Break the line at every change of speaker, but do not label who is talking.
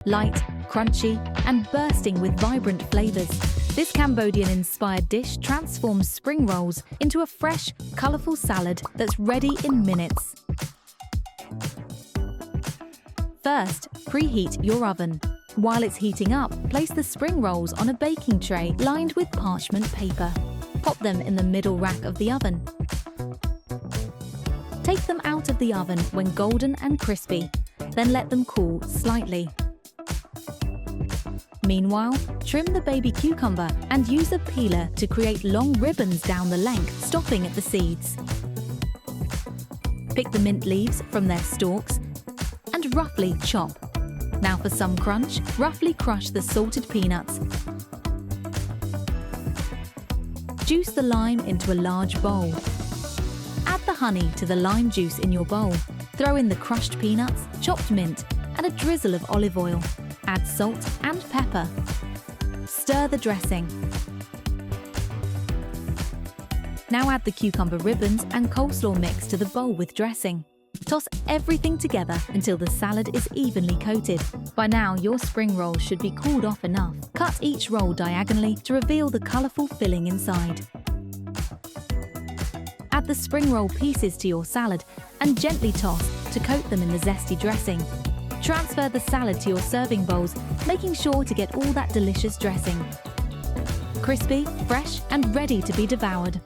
Light, crunchy, and bursting with vibrant flavors, this Cambodian-inspired dish transforms spring rolls into a fresh, colorful salad that's ready in minutes. First, preheat your oven. While it's heating up, place the spring rolls on a baking tray lined with parchment paper. Pop them in the middle rack of the oven. Take them out of the oven when golden and crispy, then let them cool slightly. Meanwhile, trim the baby cucumber and use a peeler to create long ribbons down the length, stopping at the seeds. Pick the mint leaves from their stalks and roughly chop. Now for some crunch, roughly crush the salted peanuts. Juice the lime into a large bowl. Add the honey to the lime juice in your bowl. Throw in the crushed peanuts, chopped mint, and a drizzle of olive oil. Add salt and pepper. Stir the dressing. Now add the cucumber ribbons and coleslaw mix to the bowl with dressing. Toss everything together until the salad is evenly coated. By now, your spring rolls should be cooled off enough. Cut each roll diagonally to reveal the colorful filling inside. Add the spring roll pieces to your salad and gently toss to coat them in the zesty dressing. Transfer the salad to your serving bowls, making sure to get all that delicious dressing. Crispy, fresh, and ready to be devoured.